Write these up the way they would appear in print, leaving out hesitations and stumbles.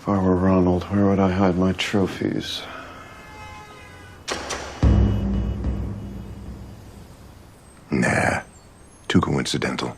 If I were Ronald, where would I hide my trophies? Nah, too coincidental.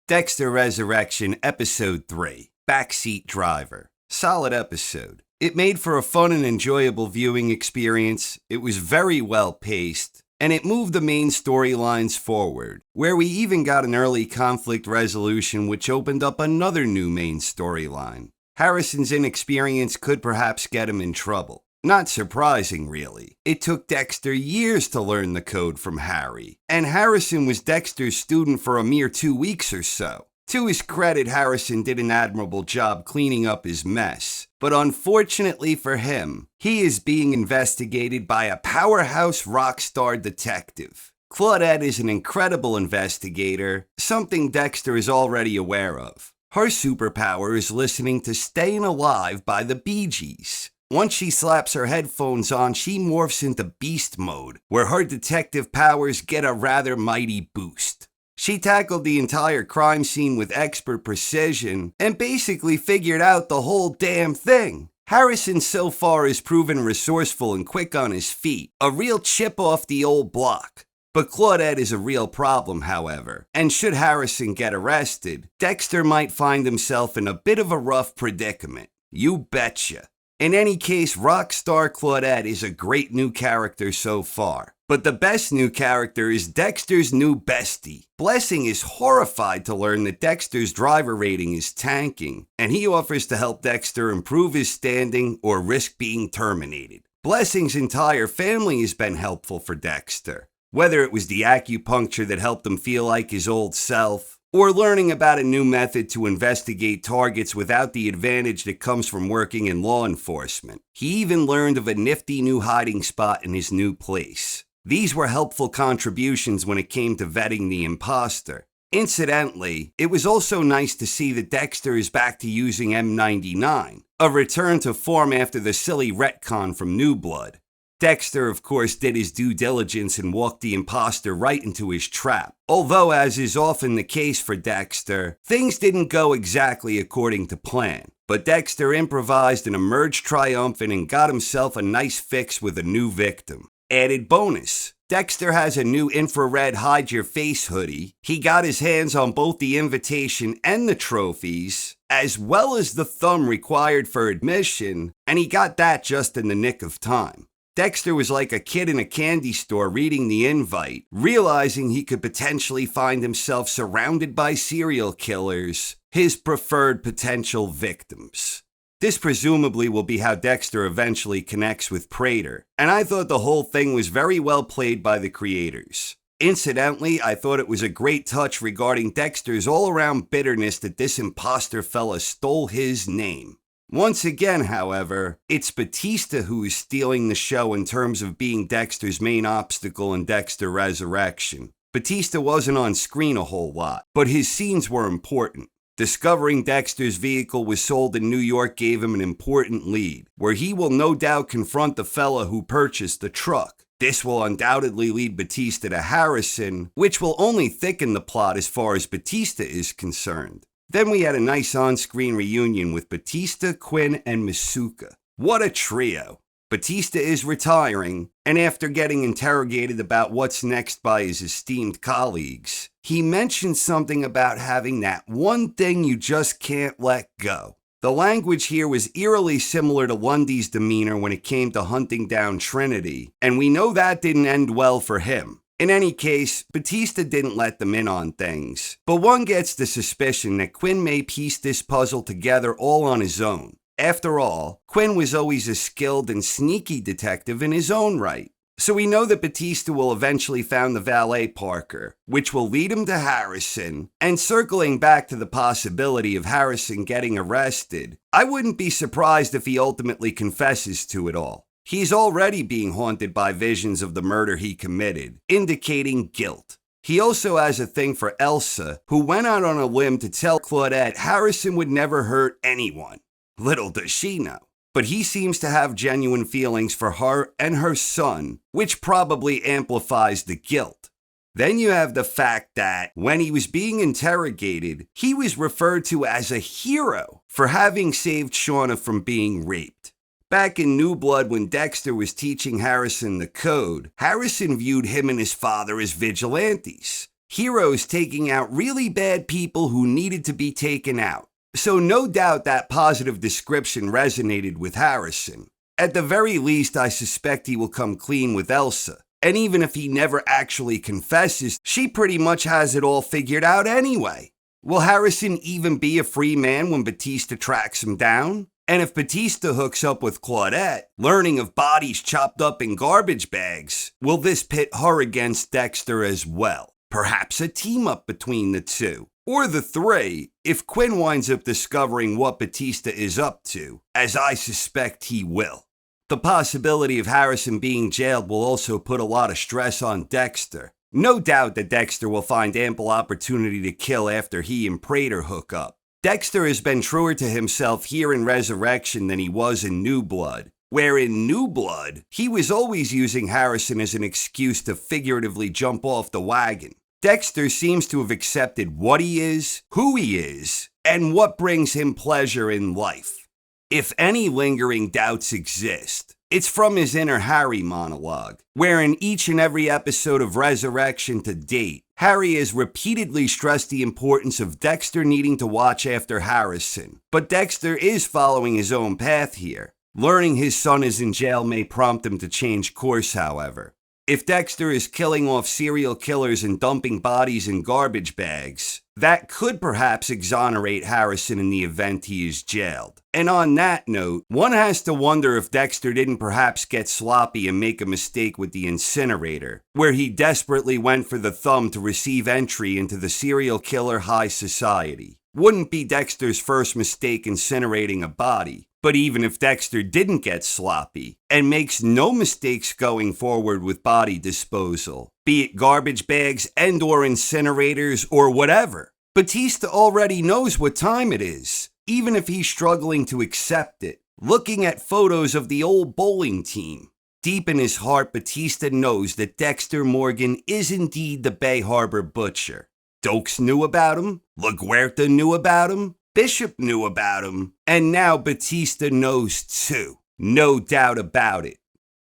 Dexter Resurrection, Episode 3, Backseat Driver. Solid episode. It made for a fun and enjoyable viewing experience, it was very well paced, and it moved the main storylines forward, where we even got an early conflict resolution which opened up another new main storyline. Harrison's inexperience could perhaps get him in trouble. Not surprising, really. It took Dexter years to learn the code from Harry, and Harrison was Dexter's student for a mere 2 weeks or so. To his credit, Harrison did an admirable job cleaning up his mess, but unfortunately for him, he is being investigated by a powerhouse rock star detective. Claudette is an incredible investigator, something Dexter is already aware of. Her superpower is listening to Stayin' Alive by the Bee Gees. Once she slaps her headphones on, she morphs into beast mode, where her detective powers get a rather mighty boost. She tackled the entire crime scene with expert precision and basically figured out the whole damn thing. Harrison so far has proven resourceful and quick on his feet, a real chip off the old block. But Claudette is a real problem, however, and should Harrison get arrested, Dexter might find himself in a bit of a rough predicament. You betcha. In any case, rock star Claudette is a great new character so far. But the best new character is Dexter's new bestie. Blessing is horrified to learn that Dexter's driver rating is tanking, and he offers to help Dexter improve his standing or risk being terminated. Blessing's entire family has been helpful for Dexter. Whether it was the acupuncture that helped him feel like his old self, or learning about a new method to investigate targets without the advantage that comes from working in law enforcement. He even learned of a nifty new hiding spot in his new place. These were helpful contributions when it came to vetting the imposter. Incidentally, it was also nice to see that Dexter is back to using M99, a return to form after the silly retcon from New Blood. Dexter, of course, did his due diligence and walked the imposter right into his trap. Although, as is often the case for Dexter, things didn't go exactly according to plan. But Dexter improvised and emerged triumphant and got himself a nice fix with a new victim. Added bonus, Dexter has a new infrared hide your face hoodie. He got his hands on both the invitation and the trophies, as well as the thumb required for admission, and he got that just in the nick of time. Dexter was like a kid in a candy store reading the invite, realizing he could potentially find himself surrounded by serial killers, his preferred potential victims. This presumably will be how Dexter eventually connects with Prater, and I thought the whole thing was very well played by the creators. Incidentally, I thought it was a great touch regarding Dexter's all-around bitterness that this imposter fella stole his name. Once again, however, it's Batista who is stealing the show in terms of being Dexter's main obstacle in Dexter Resurrection. Batista wasn't on screen a whole lot, but his scenes were important. Discovering Dexter's vehicle was sold in New York gave him an important lead, where he will no doubt confront the fella who purchased the truck. This will undoubtedly lead Batista to Harrison, which will only thicken the plot as far as Batista is concerned. Then we had a nice on-screen reunion with Batista, Quinn, and Masuka. What a trio! Batista is retiring, and after getting interrogated about what's next by his esteemed colleagues, he mentioned something about having that one thing you just can't let go. The language here was eerily similar to Lundy's demeanor when it came to hunting down Trinity, and we know that didn't end well for him. In any case, Batista didn't let them in on things, but one gets the suspicion that Quinn may piece this puzzle together all on his own. After all, Quinn was always a skilled and sneaky detective in his own right. So we know that Batista will eventually find the valet Parker, which will lead him to Harrison, and circling back to the possibility of Harrison getting arrested, I wouldn't be surprised if he ultimately confesses to it all. He's already being haunted by visions of the murder he committed, indicating guilt. He also has a thing for Elsa, who went out on a limb to tell Claudette Harrison would never hurt anyone. Little does she know. But he seems to have genuine feelings for her and her son, which probably amplifies the guilt. Then you have the fact that when he was being interrogated, he was referred to as a hero for having saved Shauna from being raped. Back in New Blood, when Dexter was teaching Harrison the code, Harrison viewed him and his father as vigilantes, heroes taking out really bad people who needed to be taken out. So no doubt that positive description resonated with Harrison. At the very least, I suspect he will come clean with Elsa. And even if he never actually confesses, she pretty much has it all figured out anyway. Will Harrison even be a free man when Batista tracks him down? And if Batista hooks up with Claudette, learning of bodies chopped up in garbage bags, will this pit her against Dexter as well? Perhaps a team-up between the two. Or the three, if Quinn winds up discovering what Batista is up to, as I suspect he will. The possibility of Harrison being jailed will also put a lot of stress on Dexter. No doubt that Dexter will find ample opportunity to kill after he and Prater hook up. Dexter has been truer to himself here in Resurrection than he was in New Blood, where in New Blood, he was always using Harrison as an excuse to figuratively jump off the wagon. Dexter seems to have accepted what he is, who he is, and what brings him pleasure in life. If any lingering doubts exist, it's from his inner Harry monologue, where in each and every episode of Resurrection to date, Harry has repeatedly stressed the importance of Dexter needing to watch after Harrison. But Dexter is following his own path here. Learning his son is in jail may prompt him to change course, however. If Dexter is killing off serial killers and dumping bodies in garbage bags, that could perhaps exonerate Harrison in the event he is jailed. And on that note, one has to wonder if Dexter didn't perhaps get sloppy and make a mistake with the incinerator, where he desperately went for the thumb to receive entry into the serial killer high society. Wouldn't be Dexter's first mistake incinerating a body. But even if Dexter didn't get sloppy, and makes no mistakes going forward with body disposal, be it garbage bags and or incinerators or whatever, Batista already knows what time it is, even if he's struggling to accept it. Looking at photos of the old bowling team, deep in his heart, Batista knows that Dexter Morgan is indeed the Bay Harbor Butcher. Dokes knew about him, LaGuerta knew about him, Bishop knew about him, and now Batista knows too. No doubt about it.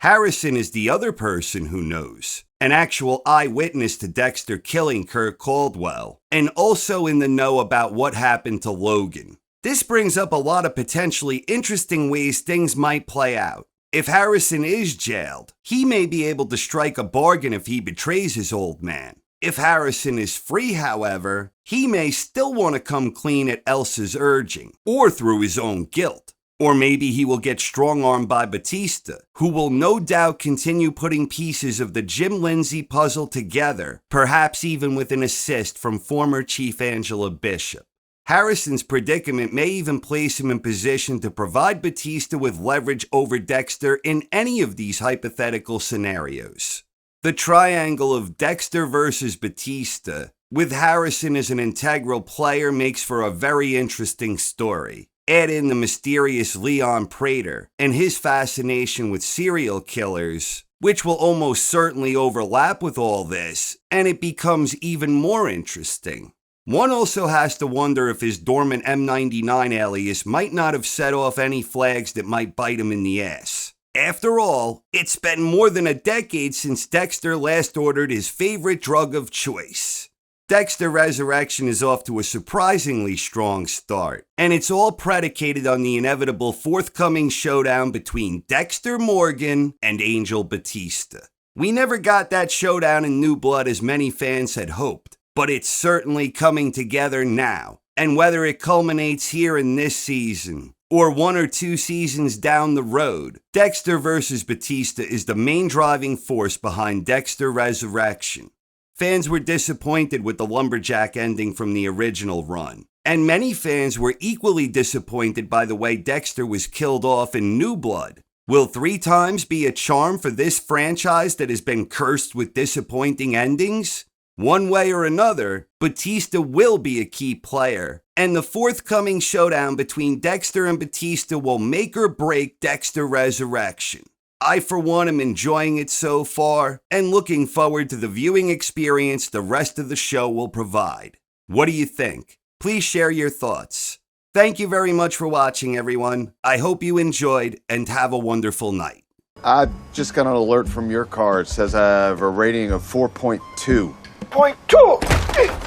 Harrison is the other person who knows, an actual eyewitness to Dexter killing Kurt Caldwell, and also in the know about what happened to Logan. This brings up a lot of potentially interesting ways things might play out. If Harrison is jailed, he may be able to strike a bargain if he betrays his old man. If Harrison is free, however, he may still want to come clean at Elsa's urging, or through his own guilt. Or maybe he will get strong-armed by Batista, who will no doubt continue putting pieces of the Jim Lindsay puzzle together, perhaps even with an assist from former Chief Angela Bishop. Harrison's predicament may even place him in position to provide Batista with leverage over Dexter in any of these hypothetical scenarios. The triangle of Dexter versus Batista, with Harrison as an integral player, makes for a very interesting story. Add in the mysterious Leon Prater and his fascination with serial killers, which will almost certainly overlap with all this, and it becomes even more interesting. One also has to wonder if his dormant M99 alias might not have set off any flags that might bite him in the ass. After all, it's been more than a decade since Dexter last ordered his favorite drug of choice. Dexter Resurrection is off to a surprisingly strong start, and it's all predicated on the inevitable forthcoming showdown between Dexter Morgan and Angel Batista. We never got that showdown in New Blood as many fans had hoped, but it's certainly coming together now, and whether it culminates here in this season, or 1 or 2 seasons down the road, Dexter vs. Batista is the main driving force behind Dexter Resurrection. Fans were disappointed with the lumberjack ending from the original run, and many fans were equally disappointed by the way Dexter was killed off in New Blood. Will 3 times be a charm for this franchise that has been cursed with disappointing endings? One way or another, Batista will be a key player, and the forthcoming showdown between Dexter and Batista will make or break Dexter Resurrection. I, for one, am enjoying it so far and looking forward to the viewing experience the rest of the show will provide. What do you think? Please share your thoughts. Thank you very much for watching, everyone. I hope you enjoyed and have a wonderful night. I just got an alert from your car. It says I have a rating of 4.2. 0.2!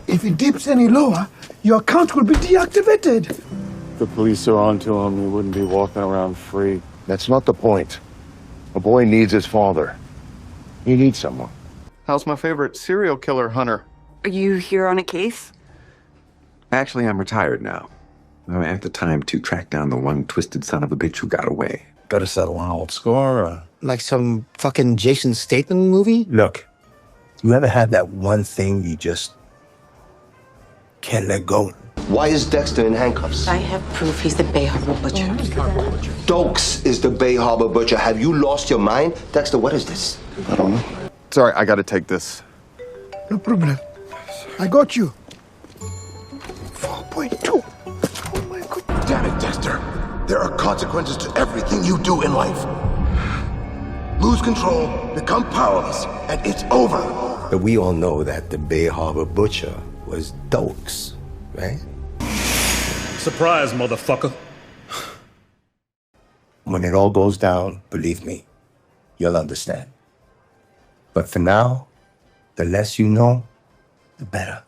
If it dips any lower, your account will be deactivated. If the police are onto him, he wouldn't be walking around free. That's not the point. A boy needs his father. He needs someone. How's my favorite serial killer hunter? Are you here on a case? Actually, I'm retired now. I have the time to track down the one twisted son of a bitch who got away. Gotta settle an old score. Like some fucking Jason Statham movie? Look, you ever had that one thing you just can't let go? Why is Dexter in handcuffs? I have proof he's the Bay Harbor Butcher. Dokes is the Bay Harbor Butcher. Have you lost your mind? Dexter, what is this? I don't know. Sorry, I gotta take this. No problem. I got you. 4.2. Oh my God. Damn it, Dexter. There are consequences to everything you do in life. Lose control, become powerless, and it's over. But we all know that the Bay Harbor Butcher was Dokes, right? Surprise, motherfucker. When it all goes down, believe me, you'll understand. But for now, the less you know, the better.